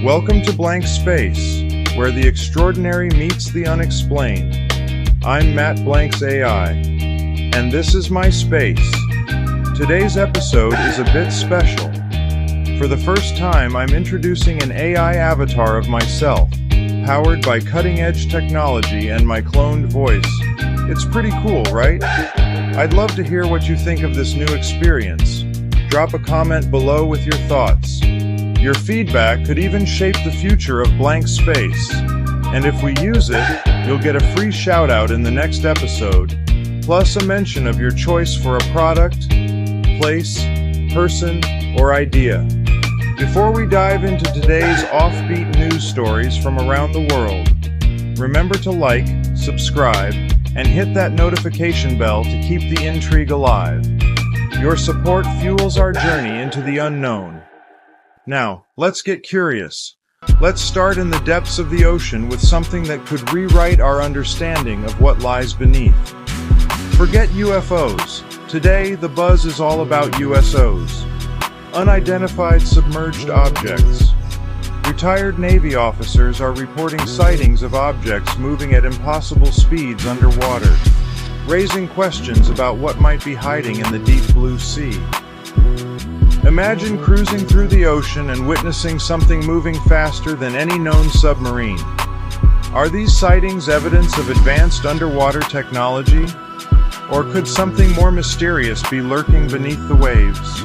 Welcome to Blank Space, where the extraordinary meets the unexplained. I'm Matt Blank's AI, and this is my space. Today's episode is a bit special. For the first time, I'm introducing an AI avatar of myself, powered by cutting-edge technology and my cloned voice. It's pretty cool, right? I'd love to hear what you think of this new experience. Drop a comment below with your thoughts. Your feedback could even shape the future of Blank Space. And if we use it, you'll get a free shout-out in the next episode, plus a mention of your choice for a product, place, person, or idea. Before we dive into today's offbeat news stories from around the world, remember to like, subscribe, and hit that notification bell to keep the intrigue alive. Your support fuels our journey into the unknown. Now, let's get curious. Let's start in the depths of the ocean with something that could rewrite our understanding of what lies beneath. Forget UFOs. Today, the buzz is all about USOs. Unidentified Submerged Objects. Retired Navy officers are reporting sightings of objects moving at impossible speeds underwater, raising questions about what might be hiding in the deep blue sea. Imagine cruising through the ocean and witnessing something moving faster than any known submarine. Are these sightings evidence of advanced underwater technology? Or could something more mysterious be lurking beneath the waves?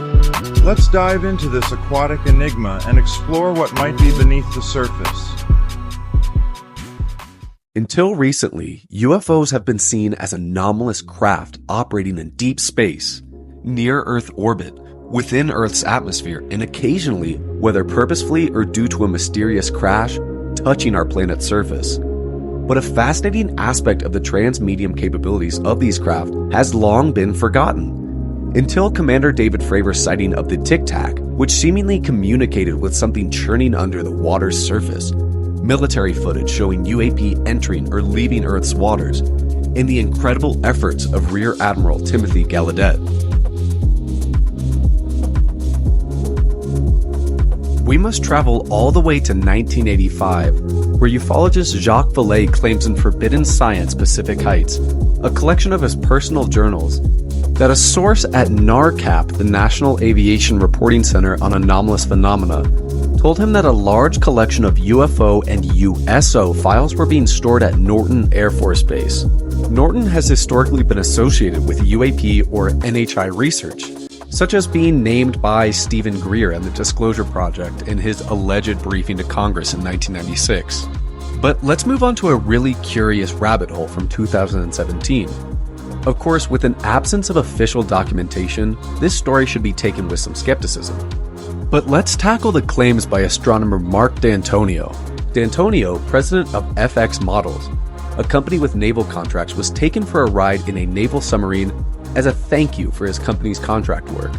Let's dive into this aquatic enigma and explore what might be beneath the surface. Until recently, UFOs have been seen as anomalous craft operating in deep space, near Earth orbit, within Earth's atmosphere, and occasionally, whether purposefully or due to a mysterious crash, touching our planet's surface. But a fascinating aspect of the trans-medium capabilities of these craft has long been forgotten. Until Commander David Fravor's sighting of the Tic Tac, which seemingly communicated with something churning under the water's surface, military footage showing UAP entering or leaving Earth's waters, and the incredible efforts of Rear Admiral Timothy Gallaudet. We must travel all the way to 1985, where ufologist Jacques Vallée claims in Forbidden Science Pacific Heights, a collection of his personal journals, that a source at NARCAP, the National Aviation Reporting Center on Anomalous Phenomena, told him that a large collection of UFO and USO files were being stored at Norton Air Force Base. Norton has historically been associated with UAP or NHI research, such as being named by Stephen Greer and the Disclosure Project in his alleged briefing to Congress in 1996. But let's move on to a really curious rabbit hole from 2017. Of course, with an absence of official documentation, this story should be taken with some skepticism. But let's tackle the claims by astronomer Mark D'Antonio. D'Antonio, president of FX Models, a company with naval contracts, was taken for a ride in a naval submarine as a thank you for his company's contract work.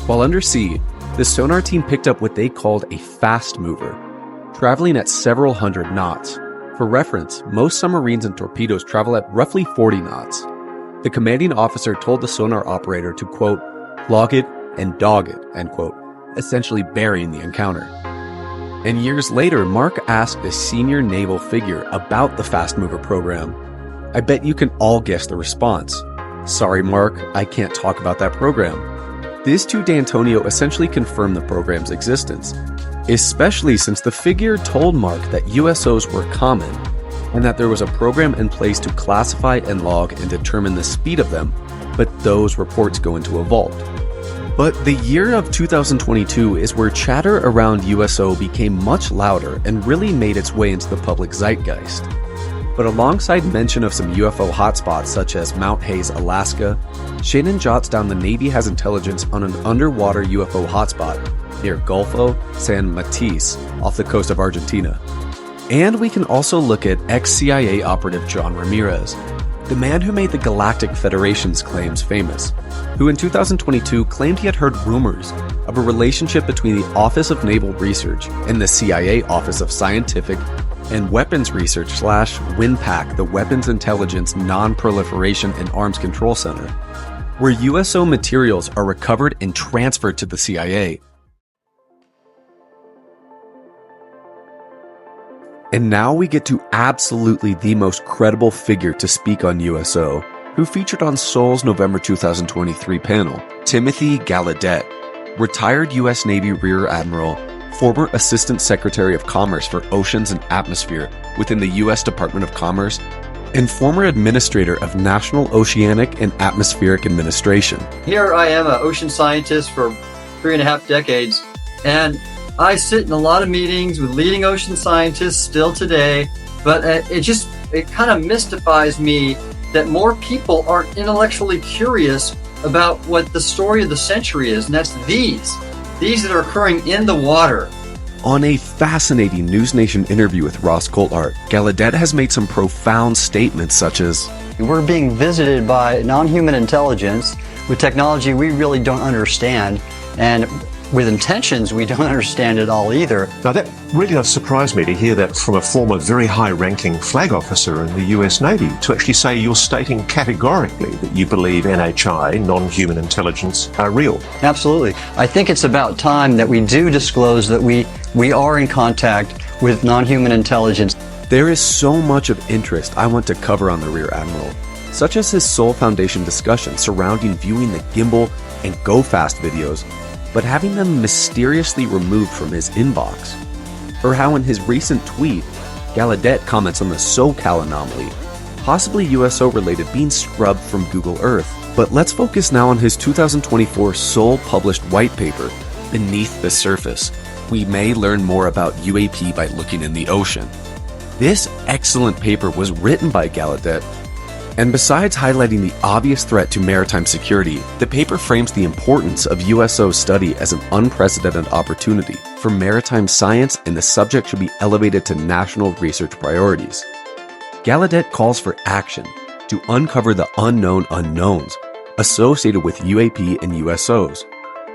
While undersea, the sonar team picked up what they called a fast mover, traveling at several hundred knots. For reference, most submarines and torpedoes travel at roughly 40 knots. The commanding officer told the sonar operator to, quote, log it and dog it, end quote, essentially burying the encounter. And years later, Mark asked a senior naval figure about the fast mover program. I bet you can all guess the response. Sorry, Mark, I can't talk about that program. This to D'Antonio essentially confirmed the program's existence, especially since the figure told Mark that USOs were common and that there was a program in place to classify and log and determine the speed of them, but those reports go into a vault. But the year of 2022 is where chatter around USO became much louder and really made its way into the public zeitgeist. But alongside mention of some UFO hotspots such as Mount Hayes, Alaska, Shannon jots down the Navy has intelligence on an underwater UFO hotspot near Golfo San Matis off the coast of Argentina. And we can also look at ex-CIA operative John Ramirez, the man who made the Galactic Federation's claims famous, who in 2022 claimed he had heard rumors of a relationship between the Office of Naval Research and the CIA Office of Scientific and Weapons Research / WINPAC, the Weapons Intelligence Non-Proliferation and Arms Control Center, where USO materials are recovered and transferred to the CIA. And now we get to absolutely the most credible figure to speak on USO, who featured on Seoul's November 2023 panel, Timothy Gallaudet, retired U.S. Navy Rear Admiral, former Assistant Secretary of Commerce for Oceans and Atmosphere within the U.S. Department of Commerce, and former Administrator of National Oceanic and Atmospheric Administration. Here I am, an ocean scientist for 3.5 decades, and I sit in a lot of meetings with leading ocean scientists still today, but it kind of mystifies me that more people aren't intellectually curious about what the story of the century is, and that's these that are occurring in the water. On a fascinating News Nation interview with Ross Coulthart, Gallaudet has made some profound statements such as, We're being visited by non-human intelligence with technology we really don't understand, and with intentions we don't understand at all either. Now that really does surprise me to hear that from a former very high-ranking flag officer in the US Navy, to actually say you're stating categorically that you believe NHI, non-human intelligence, are real. Absolutely. I think it's about time that we do disclose that we are in contact with non-human intelligence. There is so much of interest I want to cover on the Rear Admiral, such as his Seoul Foundation discussion surrounding viewing the gimbal and Go Fast videos, but having them mysteriously removed from his inbox. Or how in his recent tweet, Gallaudet comments on the SoCal anomaly, possibly USO related, being scrubbed from Google Earth. But let's focus now on his 2024 Seoul published white paper, Beneath the Surface. We may learn more about UAP by looking in the ocean. This excellent paper was written by Gallaudet, and besides highlighting the obvious threat to maritime security, the paper frames the importance of USO study as an unprecedented opportunity for maritime science, and the subject should be elevated to national research priorities. Gallaudet calls for action to uncover the unknown unknowns associated with UAP and USOs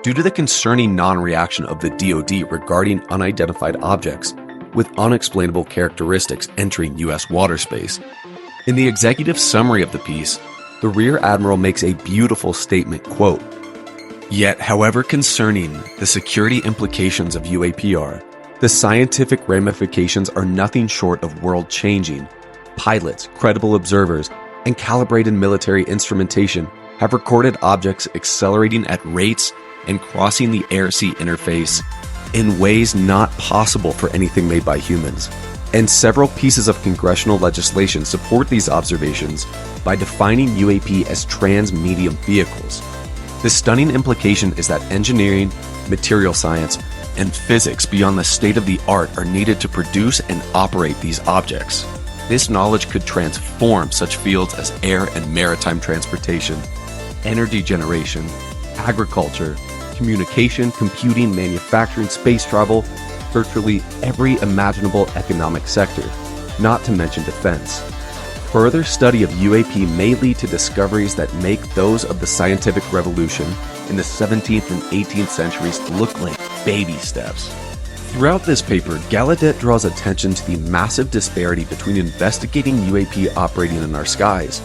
due to the concerning non-reaction of the DoD regarding unidentified objects with unexplainable characteristics entering U.S. water space. In the executive summary of the piece, the Rear Admiral makes a beautiful statement, quote, "Yet, however concerning the security implications of UAP are, the scientific ramifications are nothing short of world-changing. Pilots, credible observers, and calibrated military instrumentation have recorded objects accelerating at rates and crossing the air-sea interface in ways not possible for anything made by humans. And several pieces of congressional legislation support these observations by defining UAP as trans-medium vehicles. The stunning implication is that engineering, material science, and physics beyond the state-of-the-art are needed to produce and operate these objects. This knowledge could transform such fields as air and maritime transportation, energy generation, agriculture, communication, computing, manufacturing, space travel, virtually every imaginable economic sector, not to mention defense. Further study of UAP may lead to discoveries that make those of the scientific revolution in the 17th and 18th centuries look like baby steps." Throughout this paper, Gallaudet draws attention to the massive disparity between investigating UAP operating in our skies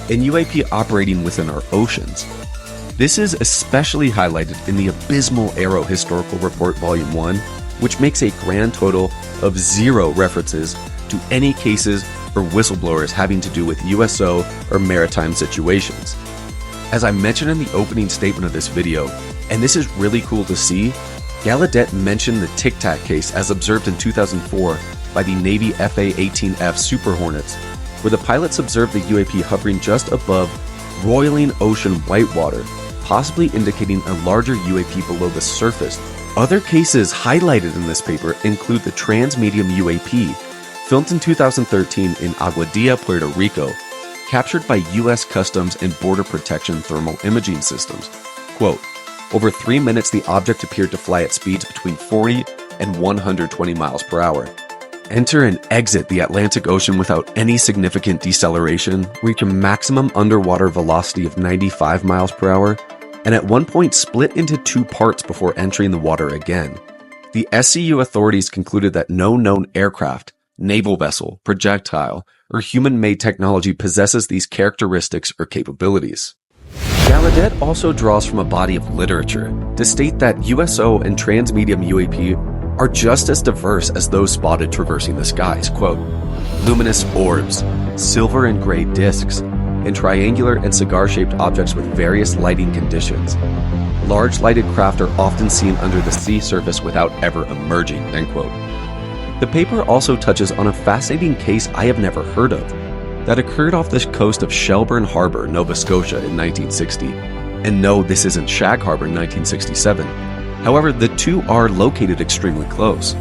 and UAP operating within our oceans. This is especially highlighted in the abysmal Aero Historical Report Volume 1, which makes a grand total of 0 references to any cases or whistleblowers having to do with USO or maritime situations. As I mentioned in the opening statement of this video, and this is really cool to see, Gallaudet mentioned the Tic Tac case as observed in 2004 by the Navy FA-18F Super Hornets, where the pilots observed the UAP hovering just above roiling ocean whitewater, possibly indicating a larger UAP below the surface. Other cases highlighted in this paper include the Transmedium UAP, filmed in 2013 in Aguadilla, Puerto Rico, captured by U.S. Customs and Border Protection thermal imaging systems. Quote, "Over 3 minutes the object appeared to fly at speeds between 40 and 120 miles per hour. Enter and exit the Atlantic Ocean without any significant deceleration, reach a maximum underwater velocity of 95 miles per hour, and at one point split into 2 parts before entering the water again. The SCU authorities concluded that no known aircraft, naval vessel, projectile, or human-made technology possesses these characteristics or capabilities." Gallaudet also draws from a body of literature to state that USO and Transmedium UAP are just as diverse as those spotted traversing the skies. Quote, luminous orbs, silver and gray discs, and triangular and cigar-shaped objects with various lighting conditions. Large lighted craft are often seen under the sea surface without ever emerging, end quote. The paper also touches on a fascinating case I have never heard of that occurred off the coast of Shelburne Harbor, Nova Scotia in 1960. And no, this isn't Shag Harbor in 1967. However, the two are located extremely close.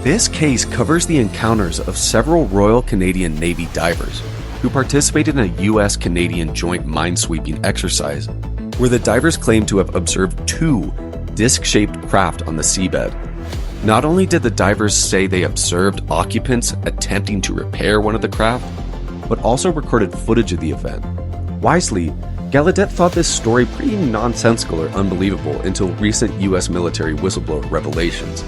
This case covers the encounters of several Royal Canadian Navy divers who participated in a US-Canadian joint minesweeping exercise, where the divers claimed to have observed two disc-shaped craft on the seabed. Not only did the divers say they observed occupants attempting to repair one of the craft, but also recorded footage of the event. Wisely, Gallaudet thought this story pretty nonsensical or unbelievable until recent US military whistleblower revelations.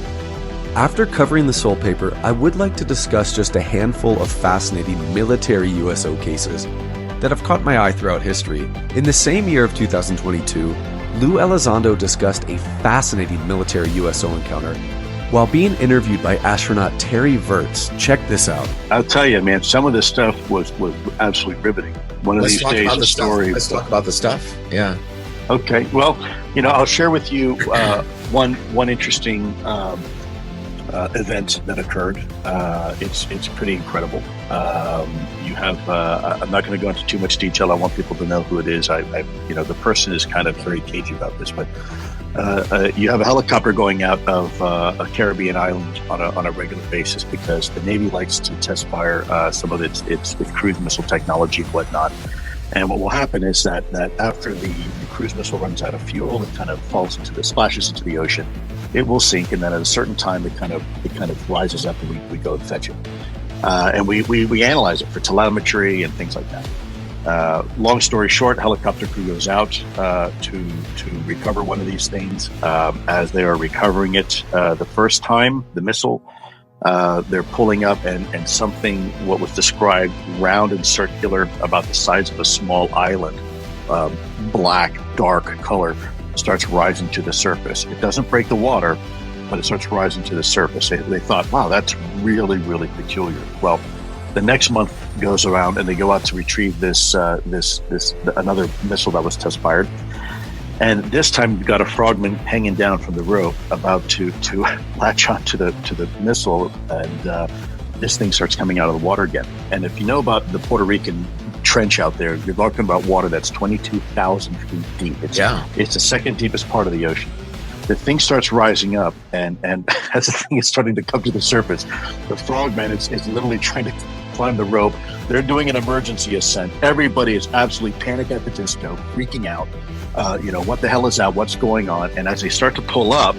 After covering the Soul paper, I would like to discuss just a handful of fascinating military USO cases that have caught my eye throughout history. In the same year of 2022, Lou Elizondo discussed a fascinating military USO encounter while being interviewed by astronaut Terry Virts. Check this out. I'll tell you, man, some of this stuff was absolutely riveting. One of these days, the story. Let's talk about the stuff. Yeah. Okay. Well, I'll share with you one interesting event that occurred. It's pretty incredible. You have. I'm not going to go into too much detail. I want people to know who it is. The person is kind of very cagey about this, but you have a helicopter going out of a Caribbean island on a regular basis because the Navy likes to test fire some of its cruise missile technology and whatnot. And what will happen is that after the cruise missile runs out of fuel, it kind of splashes into the ocean. It will sink, and then at a certain time, it kind of rises up, and we go and fetch it. And we analyze it for telemetry and things like that. Long story short, helicopter crew goes out to recover one of these things. As they are recovering it, the first time, the missile, they're pulling up and something, what was described, round and circular, about the size of a small island, black, dark color, starts rising to the surface. It doesn't break the water, but it starts rising to the surface. They thought, wow, that's really, really peculiar. Well, the next month goes around and they go out to retrieve this another missile that was test fired. And this time you've got a frogman hanging down from the rope about to latch onto the missile, and this thing starts coming out of the water again. And if you know about the Puerto Rican trench out there, you're talking about water that's 22,000 feet deep. It's the second deepest part of the ocean. The thing starts rising up, and as the thing is starting to come to the surface, the frogman is literally trying to climb the rope. They're doing an emergency ascent. Everybody is absolutely panic at the disco, freaking out. What the hell is that? What's going on? And as they start to pull up,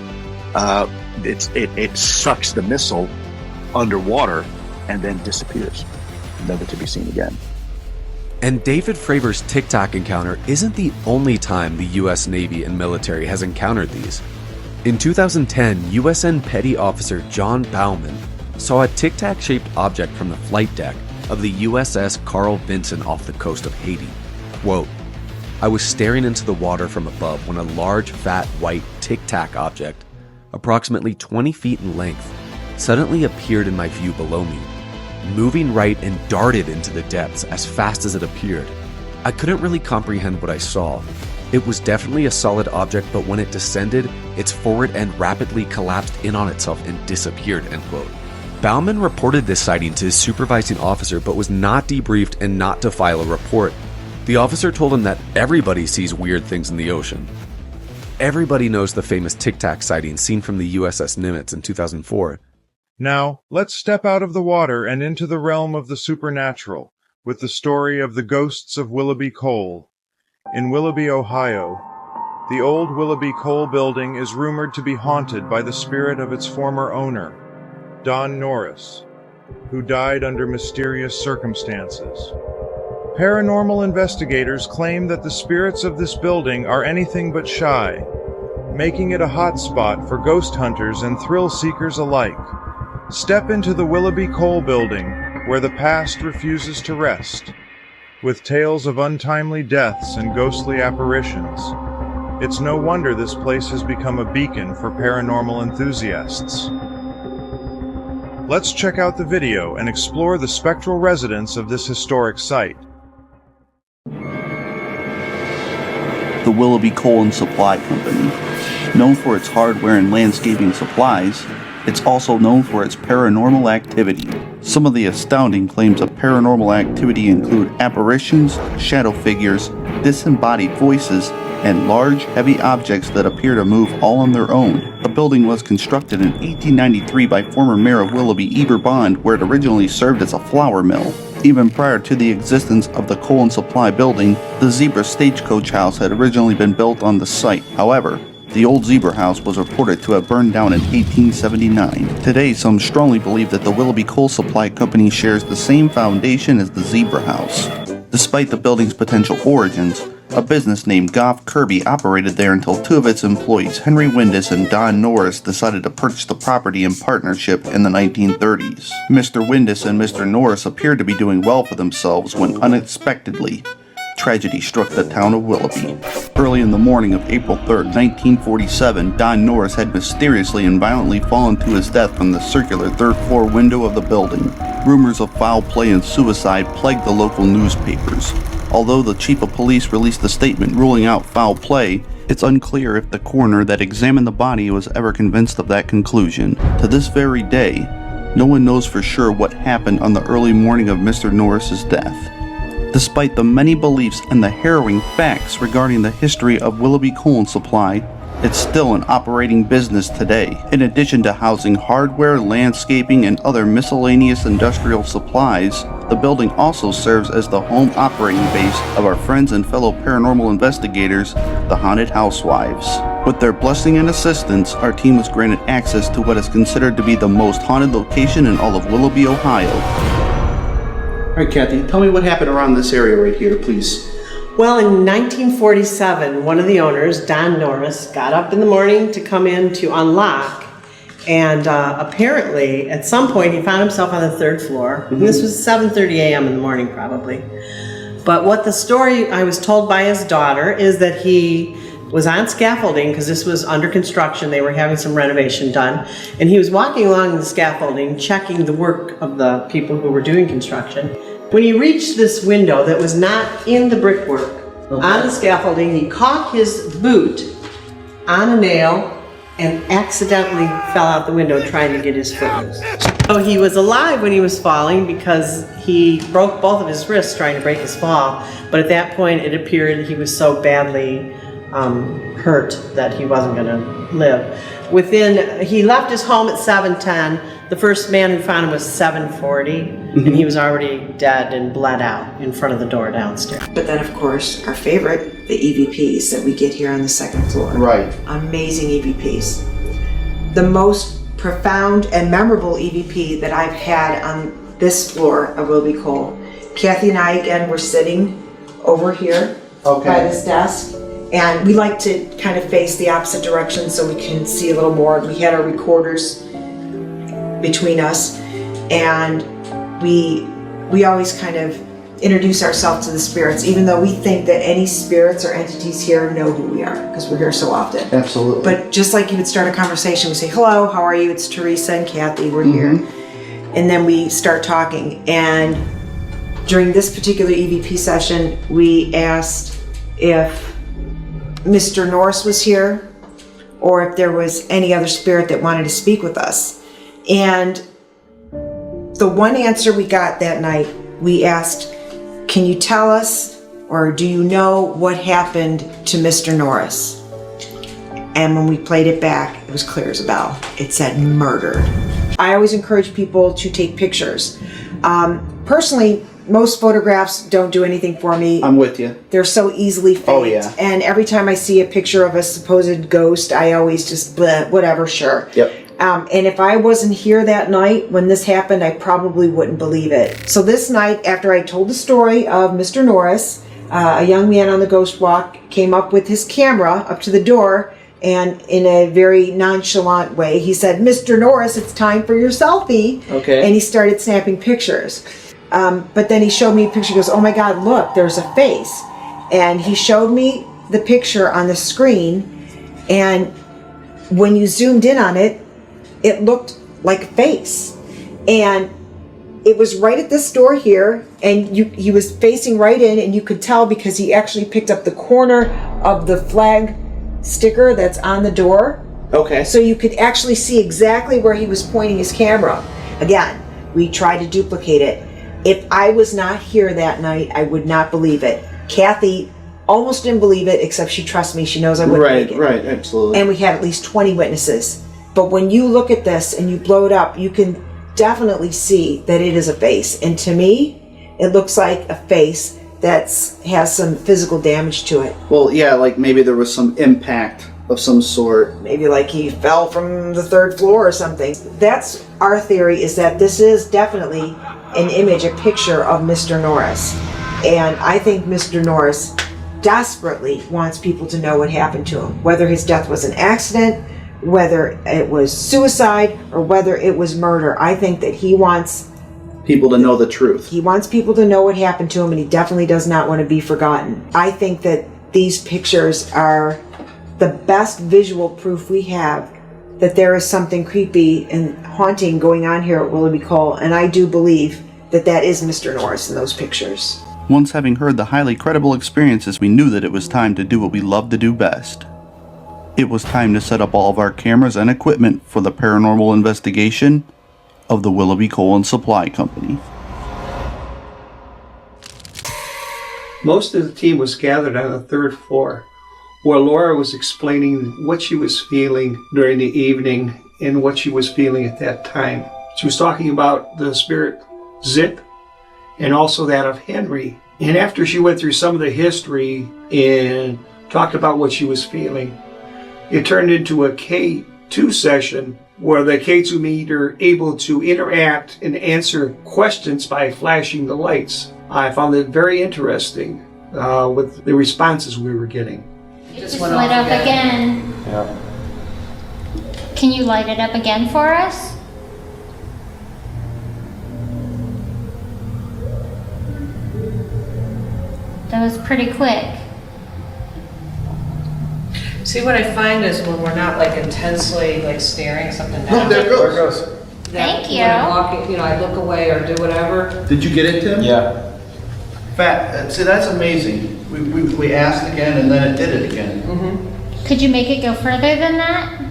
it sucks the missile underwater and then disappears, never to be seen again. And David Fravor's Tic Tac encounter isn't the only time the US Navy and military has encountered these. In 2010, USN Petty Officer John Bauman saw a Tic Tac shaped object from the flight deck of the USS Carl Vinson off the coast of Haiti. Quote, I was staring into the water from above when a large, fat, white Tic Tac object, approximately 20 feet in length, suddenly appeared in my view below me, moving right and darted into the depths as fast as it appeared. I couldn't really comprehend what I saw. It was definitely a solid object, but when it descended, its forward end rapidly collapsed in on itself and disappeared, end quote. Bauman reported this sighting to his supervising officer, but was not debriefed and not to file a report. The officer told him that everybody sees weird things in the ocean. Everybody knows the famous Tic Tac sighting seen from the USS Nimitz in 2004. Now, let's step out of the water and into the realm of the supernatural, with the story of the ghosts of Willoughby Coal. In Willoughby, Ohio, the old Willoughby Coal building is rumored to be haunted by the spirit of its former owner, Don Norris, who died under mysterious circumstances. Paranormal investigators claim that the spirits of this building are anything but shy, making it a hot spot for ghost hunters and thrill seekers alike. Step into the Willoughby Coal building, where the past refuses to rest, with tales of untimely deaths and ghostly apparitions. It's no wonder this place has become a beacon for paranormal enthusiasts. Let's check out the video and explore the spectral residence of this historic site. The Willoughby Coal and Supply Company. Known for its hardware and landscaping supplies, it's also known for its paranormal activity. Some of the astounding claims of paranormal activity include apparitions, shadow figures, disembodied voices, and large, heavy objects that appear to move all on their own. The building was constructed in 1893 by former Mayor of Willoughby, Eber Bond, where it originally served as a flour mill. Even prior to the existence of the Coal and Supply building, the Zebra Stagecoach House had originally been built on the site. However, the old Zebra House was reported to have burned down in 1879. Today, some strongly believe that the Willoughby Coal Supply Company shares the same foundation as the Zebra House. Despite the building's potential origins, a business named Goff Kirby operated there until two of its employees, Henry Windus and Don Norris, decided to purchase the property in partnership in the 1930s. Mr. Windus and Mr. Norris appeared to be doing well for themselves when unexpectedly, tragedy struck the town of Willoughby. Early in the morning of April 3rd, 1947, Don Norris had mysteriously and violently fallen to his death from the circular third-floor window of the building. Rumors of foul play and suicide plagued the local newspapers. Although the chief of police released a statement ruling out foul play, it's unclear if the coroner that examined the body was ever convinced of that conclusion. To this very day, no one knows for sure what happened on the early morning of Mr. Norris's death. Despite the many beliefs and the harrowing facts regarding the history of Willoughby Coal and Supply, it's still an operating business today. In addition to housing hardware, landscaping, and other miscellaneous industrial supplies, the building also serves as the home operating base of our friends and fellow paranormal investigators, the Haunted Housewives. With their blessing and assistance, our team was granted access to what is considered to be the most haunted location in all of Willoughby, Ohio. All right, Kathy, tell me what happened around this area right here, please. Well, in 1947, one of the owners, Don Norris, got up in the morning to come in to unlock, and apparently, at some point, he found himself on the third floor. And this was 7:30 a.m. in the morning, probably. But what the story I was told by his daughter is that he was on scaffolding, because this was under construction. They were having some renovation done. And he was walking along the scaffolding, checking the work of the people who were doing construction. When he reached this window that was not in the brickwork, on the scaffolding, he caught his boot on a nail and accidentally fell out the window trying to get his foot loose. So he was alive when he was falling because he broke both of his wrists trying to break his fall. But at that point, it appeared he was so badly hurt that he wasn't going to live. He left his home at 7:10. The first man who found him was 7:40, and he was already dead and bled out in front of the door downstairs. But then, of course, our favorite, the EVPs that we get here on the second floor. Right. Amazing EVPs. The most profound and memorable EVP that I've had on this floor of Willoughby Coal. Kathy and I, again, were sitting over here by this desk. And we like to kind of face the opposite direction so we can see a little more. We had our recorders between us, and we always kind of introduce ourselves to the spirits, even though we think that any spirits or entities here know who we are, because we're here so often. Absolutely. But just like you would start a conversation, we say, hello, how are you? It's Teresa and Kathy, we're here. And then we start talking. And during this particular EVP session, we asked if Mr. Norris was here, or if there was any other spirit that wanted to speak with us. And the one answer we got that night, we asked, can you tell us, or do you know what happened to Mr. Norris? And when we played it back, it was clear as a bell. It said murdered. I always encourage people to take pictures. Personally, most photographs don't do anything for me. I'm with you. They're so easily faked. Oh, yeah. And every time I see a picture of a supposed ghost, I always just, bleh, whatever, sure. Yep. And if I wasn't here that night when this happened, I probably wouldn't believe it. So this night, after I told the story of Mr. Norris, a young man on the ghost walk came up with his camera up to the door, and in a very nonchalant way, he said, Mr. Norris, it's time for your selfie. Okay. And he started snapping pictures. But then he showed me a picture. He goes, oh my God, look, there's a face. And he showed me the picture on the screen, and when you zoomed in on it, it looked like a face. And it was right at this door here, and he was facing right in, and you could tell because he actually picked up the corner of the flag sticker that's on the door. Okay. So you could actually see exactly where he was pointing his camera. Again, we tried to duplicate it. If I was not here that night, I would not believe it. Kathy almost didn't believe it, except she trusts me. She knows I wouldn't make it. Right, absolutely. And we had at least 20 witnesses. But when you look at this and you blow it up, you can definitely see that it is a face. And to me, it looks like a face that has some physical damage to it. Well, yeah, like maybe there was some impact of some sort. Maybe like he fell from the 3rd floor or something. That's our theory, is that this is definitely an image, a picture of Mr. Norris. And I think Mr. Norris desperately wants people to know what happened to him, whether his death was an accident, whether it was suicide, or whether it was murder. I think that he wants People to know the truth. He wants people to know what happened to him, and he definitely does not want to be forgotten. I think that these pictures are the best visual proof we have that there is something creepy and haunting going on here at Willoughby Coal, and I do believe that that is Mr. Norris in those pictures. Once having heard the highly credible experiences, we knew that it was time to do what we love to do best. It was time to set up all of our cameras and equipment for the paranormal investigation of the Willoughby Coal and Supply Company. Most of the team was gathered on the 3rd floor, where Laura was explaining what she was feeling during the evening and what she was feeling at that time. She was talking about the spirit Zip and also that of Henry. And after she went through some of the history and talked about what she was feeling, it turned into a K2 session where the K2 meter able to interact and answer questions by flashing the lights. I found it very interesting with the responses we were getting. It just lit up again. Yeah. Can you light it up again for us? That was pretty quick. See, what I find is when we're not like intensely like staring something down. Oh, there it goes. Thank you. When I'm walking, I look away or do whatever. Did you get it, Tim? Yeah. See, that's amazing. We asked again, and then it did it again. Mm-hmm. Could you make it go further than that?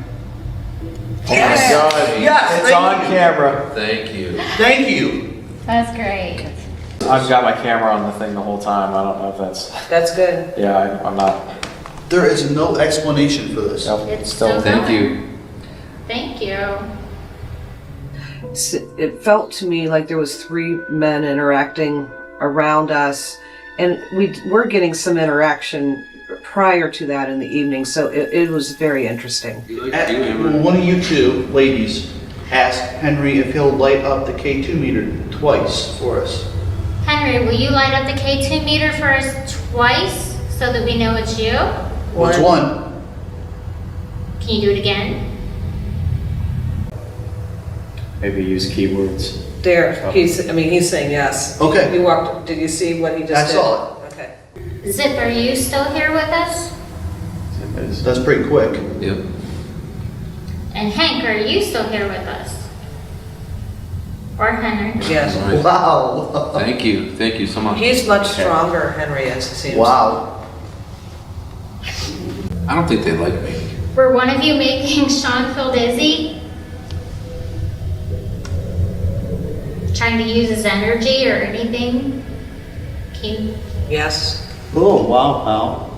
Yes! Oh my God. Yes! It's on camera. Thank you. Thank you. That's great. I've got my camera on the thing the whole time. I don't know if That's good. yeah, I'm not. There is no explanation for this. Nope, It's still. still Thank going. you. Thank you. It felt to me like there was 3 men interacting around us, and we're getting some interaction prior to that in the evening, so it was very interesting. One of you two ladies asked Henry if he'll light up the K2 meter twice for us. Henry, will you light up the K2 meter for us twice so that we know it's you? What's one? Can you do it again? Maybe use keywords. There, he's saying yes. Okay. You walked, did you see what he just I did? saw it. Okay. Zip, are you still here with us? That's pretty quick. Yep. And Hank, are you still here with us? Or Henry? Yes. Wow. Thank you. Thank you so much. He's much stronger, Henry is, it seems. Wow. I don't think they like me. Were one of you making Sean feel dizzy? Trying to use his energy or anything? Can you... Yes. Oh, wow, wow.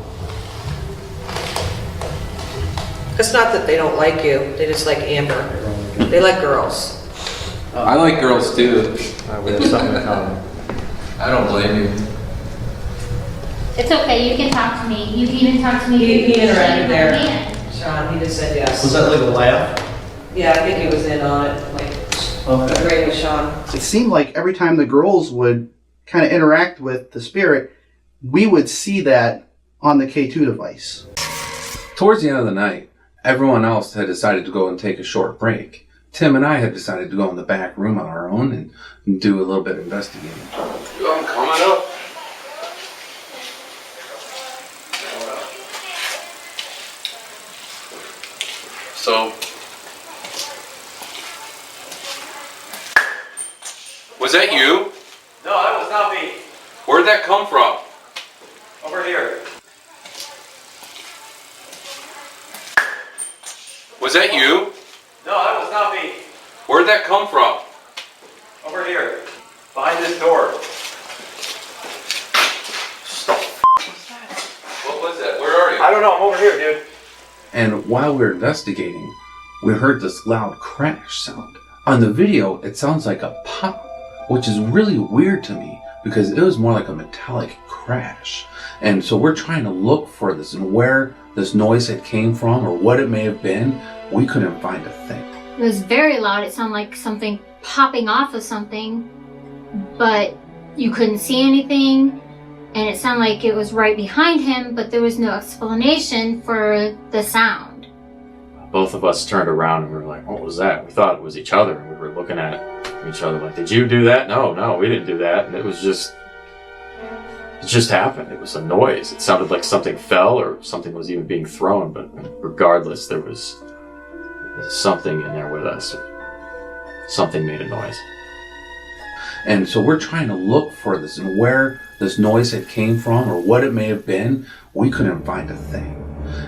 It's not that they don't like you, they just like Amber. They like girls. I like girls too. We have something in common. I don't blame you. It's okay, you can talk to me. You can even talk to me. He interacted there. Yeah. Sean, he just said yes. Was that like a laugh? Yeah, I think he was in on it, like, agreeing with Sean. It seemed like every time the girls would kind of interact with the spirit, we would see that on the K2 device. Towards the end of the night, everyone else had decided to go and take a short break. Tim and I had decided to go in the back room on our own and do a little bit of investigating. I'm coming up. So, was that you? No, that was not me. Where'd that come from? Over here. Was that you? No, that was not me. Where'd that come from? Over here. Behind this door. What was that? Where are you? I don't know. I'm over here, dude. And while we were investigating, we heard this loud crash sound. On the video, it sounds like a pop, which is really weird to me because it was more like a metallic crash. And so we're trying to look for this and where this noise had came from or what it may have been. We couldn't find a thing. It was very loud. It sounded like something popping off of something, but you couldn't see anything. And it sounded like it was right behind him, but there was no explanation for the sound. Both of us turned around and we were like, what was that? We thought it was each other, and we were looking at each other like, did you do that? No, we didn't do that. And it just happened. It was a noise. It sounded like something fell or something was even being thrown, but regardless, there was something in there with us. Something made a noise. And so we're trying to look for this and where this noise had came from or what it may have been. We couldn't find a thing.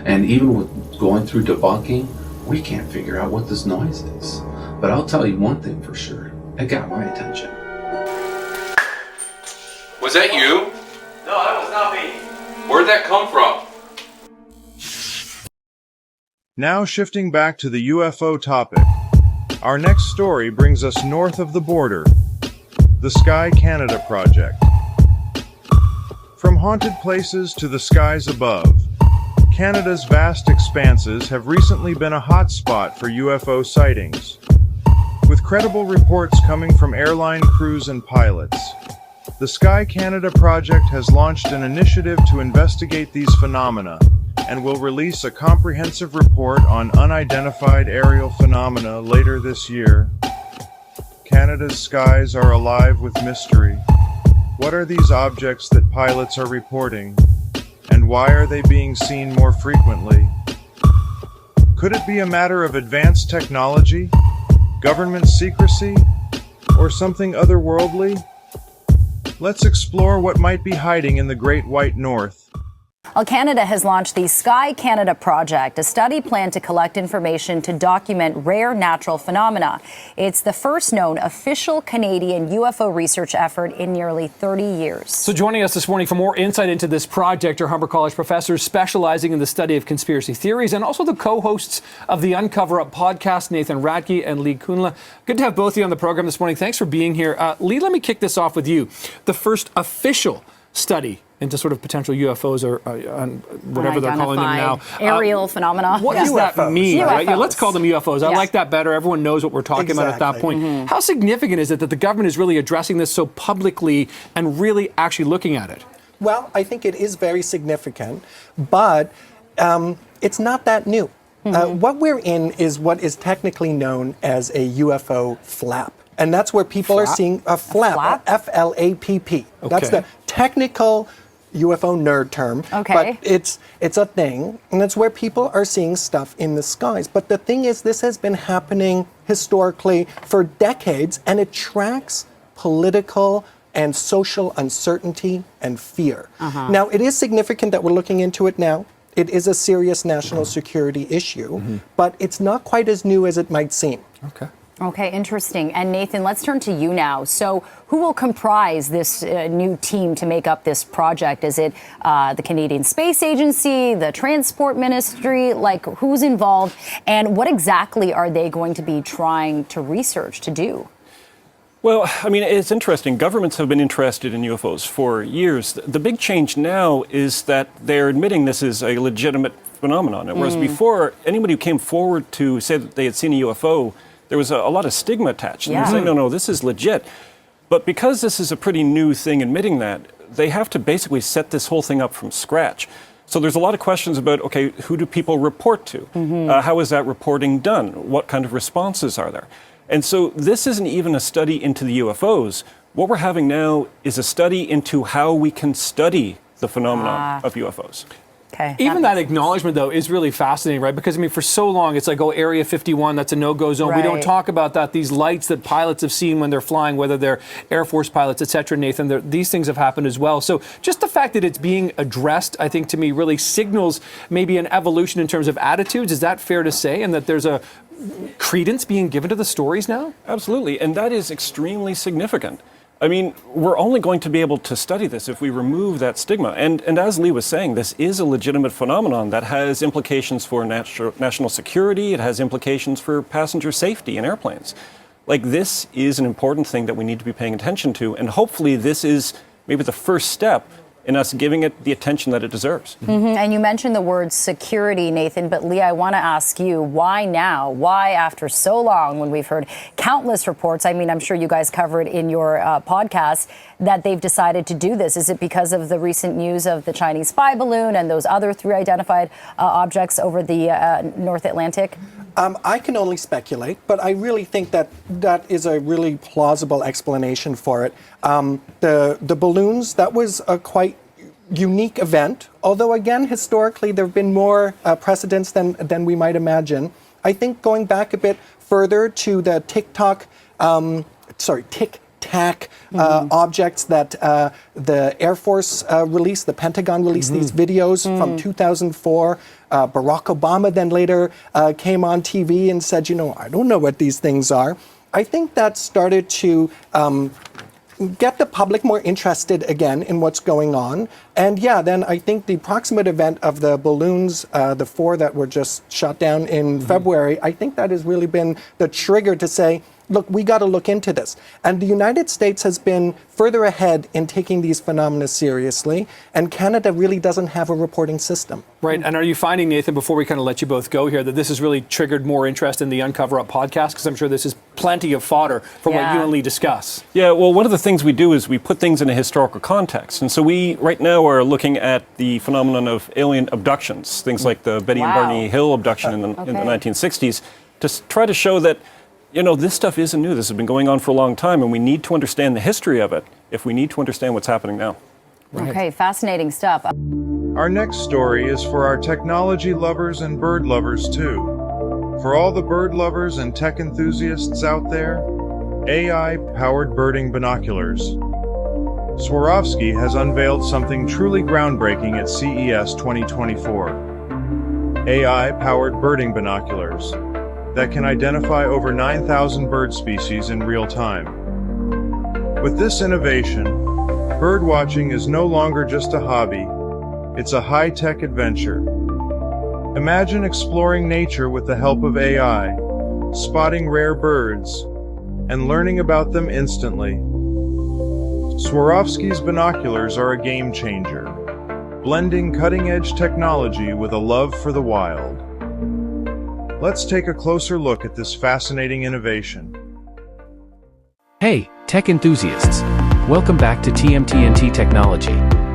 And even with going through debunking, we can't figure out what this noise is. But I'll tell you one thing for sure. It got my attention. Was that you? No, that was not me. Where'd that come from? Now shifting back to the UFO topic. Our next story brings us north of the border. The Sky Canada Project. From haunted places to the skies above, Canada's vast expanses have recently been a hotspot for UFO sightings. With credible reports coming from airline crews and pilots, the Sky Canada Project has launched an initiative to investigate these phenomena and will release a comprehensive report on unidentified aerial phenomena later this year. Canada's skies are alive with mystery. What are these objects that pilots are reporting? And why are they being seen more frequently? Could it be a matter of advanced technology, government secrecy, or something otherworldly? Let's explore what might be hiding in the Great White North. Well, Canada has launched the Sky Canada Project, a study planned to collect information to document rare natural phenomena. It's the first known official Canadian UFO research effort in nearly 30 years. So joining us this morning for more insight into this project are Humber College professors specializing in the study of conspiracy theories and also the co-hosts of the Uncover Up podcast, Nathan Radke and Lee Kunla. Good to have both of you on the program this morning. Thanks for being here. Lee, let me kick this off with you. The first official study into sort of potential UFOs or whatever they're calling them now. Aerial phenomena. What does that mean? Right? Yeah, let's call them UFOs. I like that better. Everyone knows what we're talking about at that point. Mm-hmm. How significant is it that the government is really addressing this so publicly and really actually looking at it? Well, I think it is very significant, but it's not that new. Mm-hmm. What we're in is what is technically known as a UFO flap. And that's where people are seeing a flap, F-L-A-P-P. Okay. That's the technical UFO nerd term, but it's a thing, and it's where people are seeing stuff in the skies. But the thing is, this has been happening historically for decades, and it tracks political and social uncertainty and fear. Now, it is significant that we're looking into it now. It is a serious national security issue, but it's not quite as new as it might seem. Okay, interesting. And Nathan, let's turn to you now. So who will comprise this new team to make up this project? Is it the Canadian Space Agency, the Transport Ministry? Like, who's involved? And what exactly are they going to be trying to research, to do? Well, I mean, it's interesting. Governments have been interested in UFOs for years. The big change now is that they're admitting this is a legitimate phenomenon. Whereas before, anybody who came forward to say that they had seen a UFO, there was a lot of stigma attached. And they're saying, no, this is legit. But because this is a pretty new thing admitting that, they have to basically set this whole thing up from scratch. So there's a lot of questions about, okay, who do people report to? How is that reporting done? What kind of responses are there? And so this isn't even a study into the UFOs. What we're having now is a study into how we can study the phenomena of UFOs. Okay. Even that acknowledgement, though, is really fascinating, right? Because, I mean, for so long, it's like, oh, Area 51, that's a no-go zone. We don't Right. talk about that. These lights that pilots have seen when they're flying, whether they're Air Force pilots, et cetera, Nathan, these things have happened as well. So just the fact that it's being addressed, I think, to me, really signals maybe an evolution in terms of attitudes. Is that fair to say? And that there's a credence being given to the stories now? Absolutely, and that is extremely significant. I mean, we're only going to be able to study this if we remove that stigma. And as Lee was saying, this is a legitimate phenomenon that has implications for national security. It has implications for passenger safety in airplanes. Like, this is an important thing that we need to be paying attention to. And hopefully this is maybe the first step in us giving it the attention that it deserves. Mm-hmm. And you mentioned the word security, Nathan, but Lee, I want to ask you, why now? Why after so long, when we've heard countless reports, I mean, I'm sure you guys cover it in your podcast, that they've decided to do this? Is it because of the recent news of the Chinese spy balloon and those other 3 identified objects over the North Atlantic? I can only speculate, but I really think that is a really plausible explanation for it. The balloons, that was a quite unique event, although again, historically, there have been more precedents than we might imagine. I think going back a bit further to the Tic-Tac objects that the Air Force released, the Pentagon released these videos from 2004. Barack Obama then later came on TV and said, I don't know what these things are. I think that started to get the public more interested again in what's going on. And then I think the proximate event of the balloons, the 4 that were just shot down in February, I think that has really been the trigger to say, look, we got to look into this. And the United States has been further ahead in taking these phenomena seriously, and Canada really doesn't have a reporting system. Right. And are you finding, Nathan, before we kind of let you both go here, that this has really triggered more interest in the Uncover Up podcast? Because I'm sure this is plenty of fodder from what you and Lee discuss. Yeah, well, one of the things we do is we put things in a historical context. And so we, right now, are looking at the phenomenon of alien abductions, things like the Betty and Barney Hill abduction in the 1960s, to try to show that this stuff isn't new. This has been going on for a long time, and we need to understand the history of it if we need to understand what's happening now. Right. Okay, fascinating stuff. Our next story is for our technology lovers and bird lovers too. For all the bird lovers and tech enthusiasts out there, AI-powered birding binoculars. Swarovski has unveiled something truly groundbreaking at CES 2024. AI-powered birding binoculars that can identify over 9,000 bird species in real time. With this innovation, birdwatching is no longer just a hobby, it's a high-tech adventure. Imagine exploring nature with the help of AI, spotting rare birds, and learning about them instantly. Swarovski's binoculars are a game changer, blending cutting-edge technology with a love for the wild. Let's take a closer look at this fascinating innovation. Hey, tech enthusiasts! Welcome back to TMTNT Technology.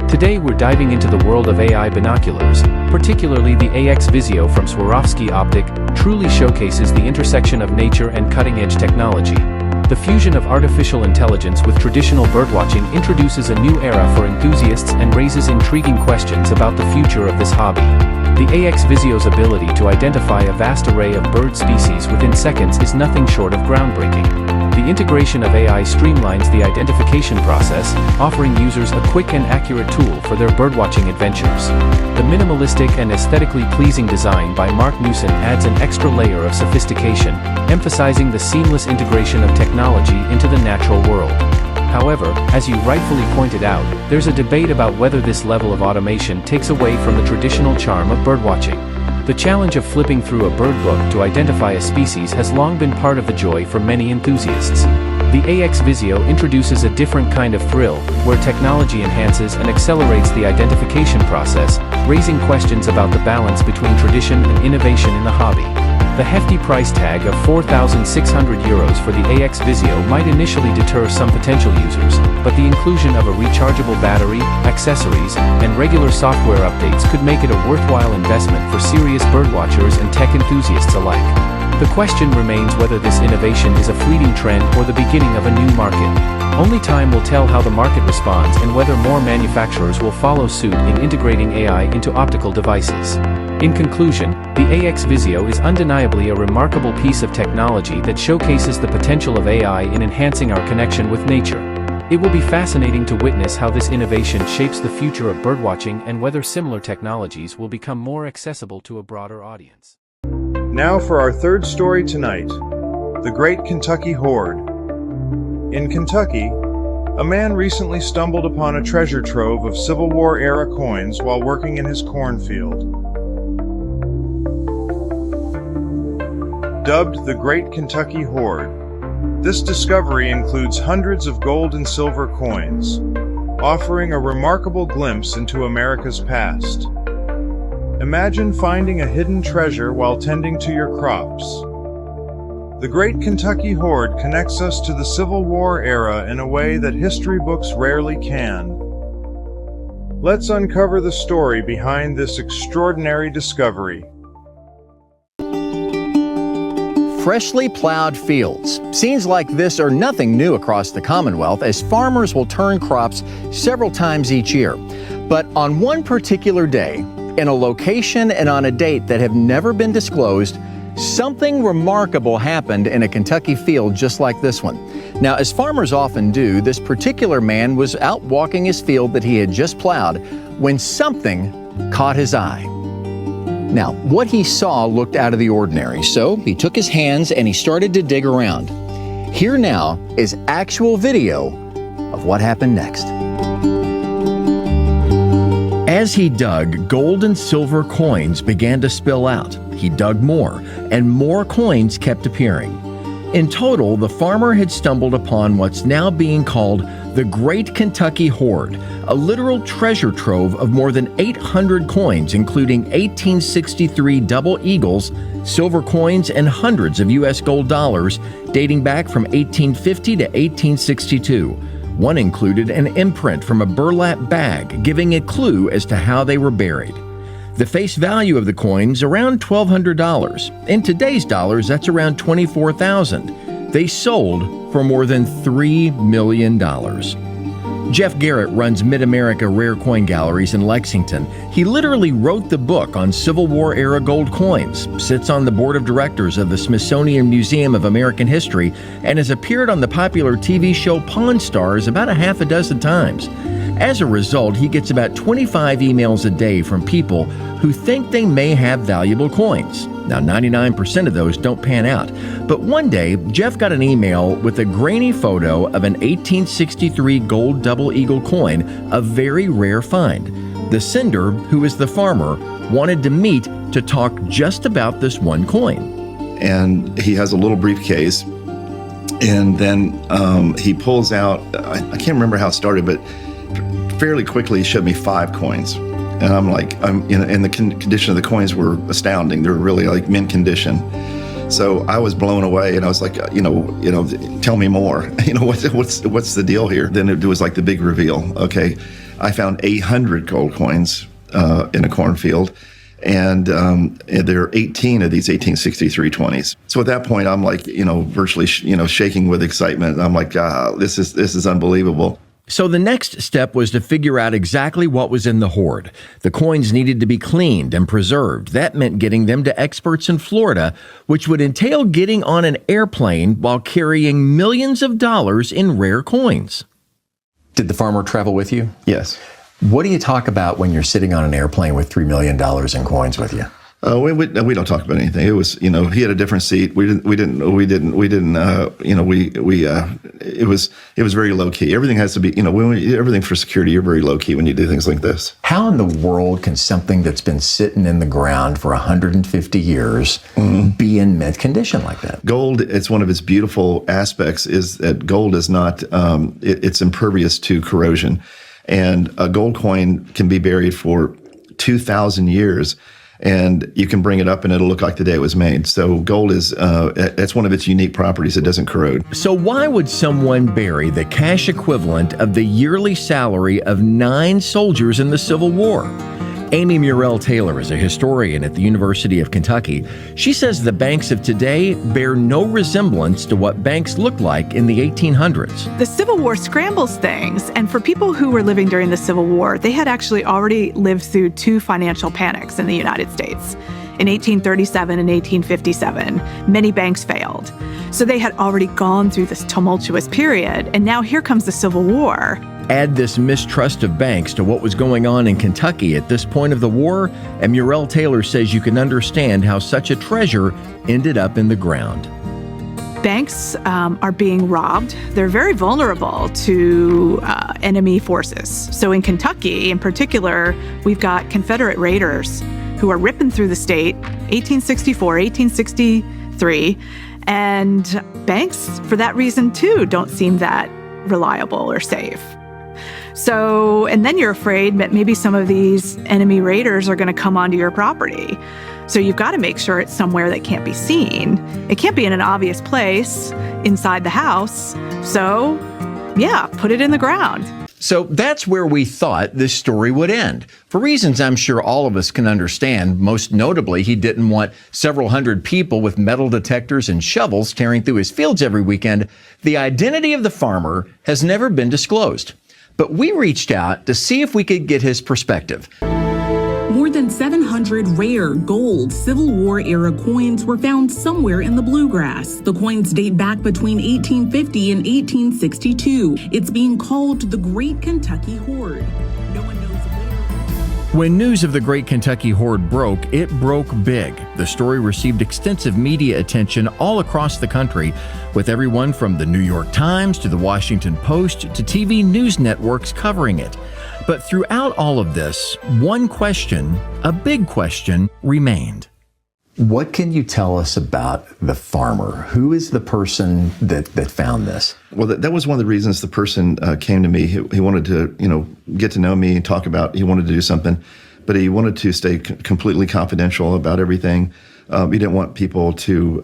Today we're diving into the world of AI binoculars, particularly the AX Visio from Swarovski Optic, truly showcases the intersection of nature and cutting-edge technology. The fusion of artificial intelligence with traditional birdwatching introduces a new era for enthusiasts and raises intriguing questions about the future of this hobby. The AX Visio's ability to identify a vast array of bird species within seconds is nothing short of groundbreaking. The integration of AI streamlines the identification process, offering users a quick and accurate tool for their birdwatching adventures. The minimalistic and aesthetically pleasing design by Mark Newson adds an extra layer of sophistication, emphasizing the seamless integration of technology into the natural world. However, as you rightfully pointed out, there's a debate about whether this level of automation takes away from the traditional charm of birdwatching. The challenge of flipping through a bird book to identify a species has long been part of the joy for many enthusiasts. The AX Visio introduces a different kind of thrill, where technology enhances and accelerates the identification process, raising questions about the balance between tradition and innovation in the hobby. The hefty price tag of €4,600 for the AX Visio might initially deter some potential users, but the inclusion of a rechargeable battery, accessories, and regular software updates could make it a worthwhile investment for serious birdwatchers and tech enthusiasts alike. The question remains whether this innovation is a fleeting trend or the beginning of a new market. Only time will tell how the market responds and whether more manufacturers will follow suit in integrating AI into optical devices. In conclusion, the AX Visio is undeniably a remarkable piece of technology that showcases the potential of AI in enhancing our connection with nature. It will be fascinating to witness how this innovation shapes the future of birdwatching and whether similar technologies will become more accessible to a broader audience. Now for our third story tonight, the Great Kentucky Hoard. In Kentucky, a man recently stumbled upon a treasure trove of Civil War-era coins while working in his cornfield. Dubbed the Great Kentucky Hoard, this discovery includes hundreds of gold and silver coins, offering a remarkable glimpse into America's past. Imagine finding a hidden treasure while tending to your crops. The Great Kentucky Hoard connects us to the Civil War era in a way that history books rarely can. Let's uncover the story behind this extraordinary discovery. Freshly plowed fields. Scenes like this are nothing new across the Commonwealth, as farmers will turn crops several times each year. But on one particular day, in a location and on a date that have never been disclosed, something remarkable happened in a Kentucky field just like this one. Now, as farmers often do, this particular man was out walking his field that he had just plowed when something caught his eye. Now, what he saw looked out of the ordinary, so he took his hands and he started to dig around. Here now is actual video of what happened next. As he dug, gold and silver coins began to spill out. He dug more, and more coins kept appearing. In total, the farmer had stumbled upon what's now being called the Great Kentucky Hoard, a literal treasure trove of more than 800 coins, including 1863 double eagles, silver coins, and hundreds of U.S. gold dollars dating back from 1850 to 1862. One included an imprint from a burlap bag, giving a clue as to how they were buried. The face value of the coins around $1,200. In today's dollars, that's around $24,000. They sold for more than $3 million. Jeff Garrett runs Mid-America Rare Coin Galleries in Lexington. He literally wrote the book on Civil War-era gold coins, sits on the board of directors of the Smithsonian Museum of American History, and has appeared on the popular TV show Pawn Stars about a half a dozen times. As a result, he gets about 25 emails a day from people who think they may have valuable coins. Now, 99% of those don't pan out. But one day, Jeff got an email with a grainy photo of an 1863 gold double eagle coin, a very rare find. The sender, who is the farmer, wanted to meet to talk just about this one coin. And he has a little briefcase, and then he pulls out, I can't remember how it started, but fairly quickly he showed me 5 coins. And I'm like, and the condition of the coins were astounding. They're really like mint condition. So I was blown away, and I was like, tell me more. What's the deal here? Then it was like the big reveal. Okay, I found 800 gold coins in a cornfield, and there are 18 of these 1863 20s. So at that point, I'm like, virtually, shaking with excitement. I'm like, this is unbelievable. So the next step was to figure out exactly what was in the hoard. The coins needed to be cleaned and preserved. That meant getting them to experts in Florida, which would entail getting on an airplane while carrying millions of dollars in rare coins. Did the farmer travel with you? Yes. What do you talk about when you're sitting on an airplane with $3 million in coins with you? We don't talk about anything. It was, he had a different seat. It was very low key. Everything has to be, everything for security, you're very low key when you do things like this. How in the world can something that's been sitting in the ground for 150 years be in mint condition like that? Gold, it's one of its beautiful aspects is that gold is not, it's impervious to corrosion. And a gold coin can be buried for 2,000 years. And you can bring it up and it'll look like the day it was made. So gold is, that's one of its unique properties. It doesn't corrode. So why would someone bury the cash equivalent of the yearly salary of 9 soldiers in the Civil War? Amy Murrell Taylor is a historian at the University of Kentucky. She says the banks of today bear no resemblance to what banks looked like in the 1800s. The Civil War scrambles things, and for people who were living during the Civil War, they had actually already lived through two financial panics in the United States. In 1837 and 1857, many banks failed. So they had already gone through this tumultuous period, and now here comes the Civil War. Add this mistrust of banks to what was going on in Kentucky at this point of the war, and Murrell Taylor says you can understand how such a treasure ended up in the ground. Banks are being robbed. They're very vulnerable to enemy forces. So in Kentucky, in particular, we've got Confederate raiders who are ripping through the state, 1864, 1863, and banks, for that reason too, don't seem that reliable or safe. So, and then you're afraid that maybe some of these enemy raiders are going to come onto your property. So you've got to make sure it's somewhere that can't be seen. It can't be in an obvious place inside the house. So, yeah, put it in the ground. So that's where we thought this story would end. For reasons I'm sure all of us can understand, most notably, he didn't want several hundred people with metal detectors and shovels tearing through his fields every weekend. The identity of the farmer has never been disclosed. But we reached out to see if we could get his perspective. More than 700 rare gold Civil War-era coins were found somewhere in the bluegrass. The coins date back between 1850 and 1862. It's being called the Great Kentucky Hoard. No one knows where. When news of the Great Kentucky Hoard broke, it broke big. The story received extensive media attention all across the country, with everyone from the New York Times to the Washington Post to TV news networks covering it. But throughout all of this, one question, a big question, remained. What can you tell us about the farmer? Who is the person that found this? Well, that was one of the reasons the person came to me. He wanted to, get to know me and talk about, he wanted to do something, but he wanted to stay completely confidential about everything. He didn't want people to,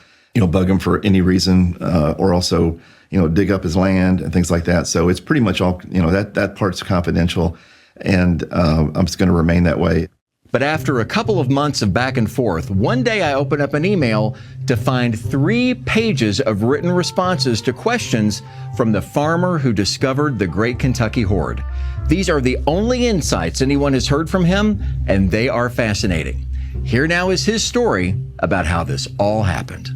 bug him for any reason, or also, dig up his land and things like that. So it's pretty much all, that part's confidential, and I'm just going to remain that way. But after a couple of months of back and forth, one day I opened up an email to find 3 pages of written responses to questions from the farmer who discovered the Great Kentucky Hoard. These are the only insights anyone has heard from him, and they are fascinating. Here now is his story about how this all happened.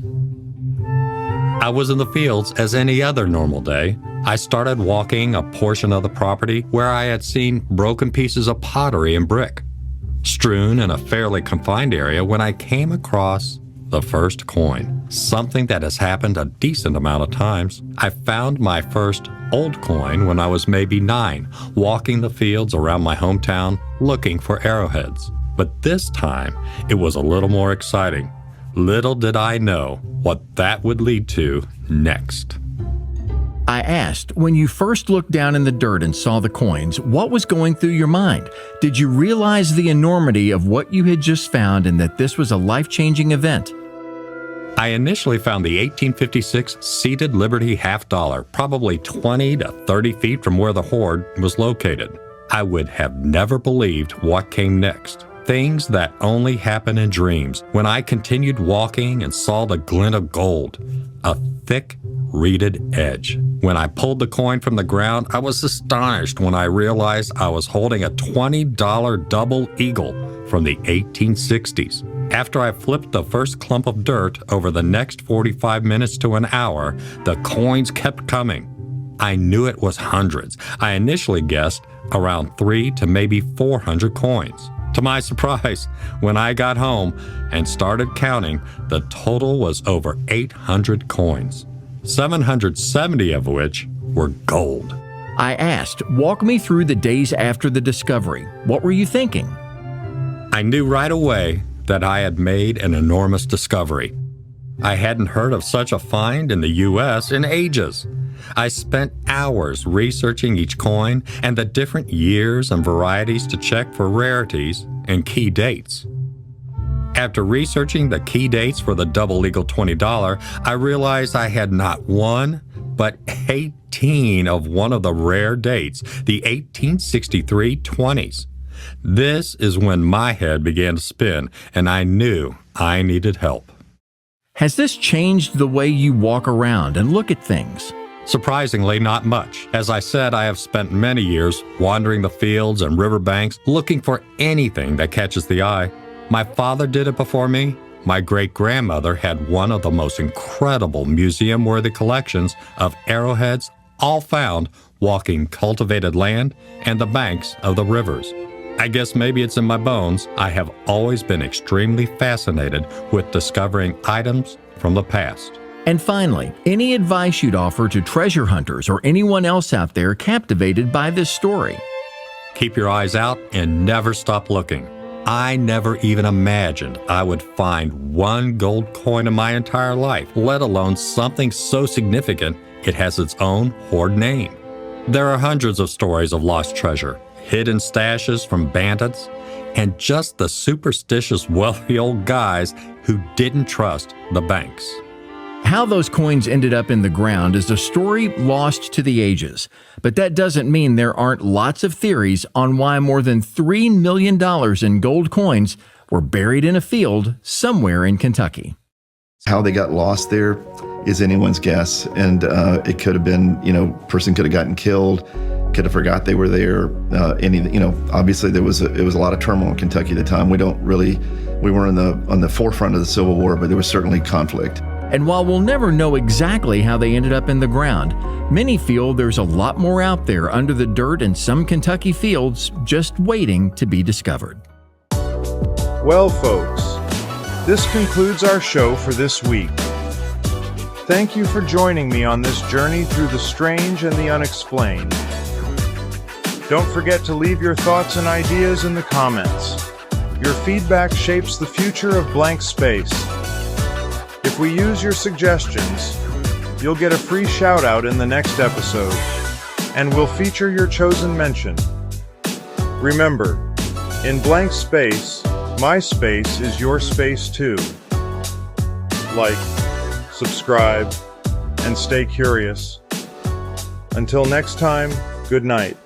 I was in the fields as any other normal day. I started walking a portion of the property where I had seen broken pieces of pottery and brick, strewn in a fairly confined area, when I came across the first coin, something that has happened a decent amount of times. I found my first old coin when I was maybe 9, walking the fields around my hometown looking for arrowheads. But this time, it was a little more exciting. Little did I know what that would lead to next. I asked, when you first looked down in the dirt and saw the coins, what was going through your mind? Did you realize the enormity of what you had just found and that this was a life-changing event? I initially found the 1856 seated Liberty $50, probably 20 to 30 feet from where the hoard was located. I would have never believed what came next. Things that only happen in dreams. When I continued walking and saw the glint of gold, a thick, reeded edge. When I pulled the coin from the ground, I was astonished when I realized I was holding a $20 double eagle from the 1860s. After I flipped the first clump of dirt, over the next 45 minutes to an hour, the coins kept coming. I knew it was hundreds. I initially guessed around 300 to maybe 400 coins. To my surprise, when I got home and started counting, the total was over 800 coins, 770 of which were gold. I asked, walk me through the days after the discovery. What were you thinking? I knew right away that I had made an enormous discovery. I hadn't heard of such a find in the U.S. in ages. I spent hours researching each coin and the different years and varieties to check for rarities and key dates. After researching the key dates for the double eagle $20, I realized I had not one, but 18 of one of the rare dates, the 1863 20s. This is when my head began to spin, and I knew I needed help. Has this changed the way you walk around and look at things? Surprisingly, not much. As I said, I have spent many years wandering the fields and riverbanks looking for anything that catches the eye. My father did it before me. My great-grandmother had one of the most incredible museum-worthy collections of arrowheads, all found walking cultivated land and the banks of the rivers. I guess maybe it's in my bones. I have always been extremely fascinated with discovering items from the past. And finally, any advice you'd offer to treasure hunters or anyone else out there captivated by this story? Keep your eyes out and never stop looking. I never even imagined I would find one gold coin in my entire life, let alone something so significant it has its own hoard name. There are hundreds of stories of lost treasure, hidden stashes from bandits, and just the superstitious wealthy old guys who didn't trust the banks. How those coins ended up in the ground is a story lost to the ages, but that doesn't mean there aren't lots of theories on why more than $3 million in gold coins were buried in a field somewhere in Kentucky. How they got lost there is anyone's guess, and it could have been, person could have gotten killed, could have forgot they were there. Obviously it was a lot of turmoil in Kentucky at the time. We weren't on the forefront of the Civil War, but there was certainly conflict. And while we'll never know exactly how they ended up in the ground, many feel there's a lot more out there under the dirt in some Kentucky fields just waiting to be discovered. Well, folks, this concludes our show for this week. Thank you for joining me on this journey through the strange and the unexplained. Don't forget to leave your thoughts and ideas in the comments. Your feedback shapes the future of Blank Space. If we use your suggestions, you'll get a free shout-out in the next episode, and we'll feature your chosen mention. Remember, in Blank Space, my space is your space too. Like, subscribe, and stay curious. Until next time, good night.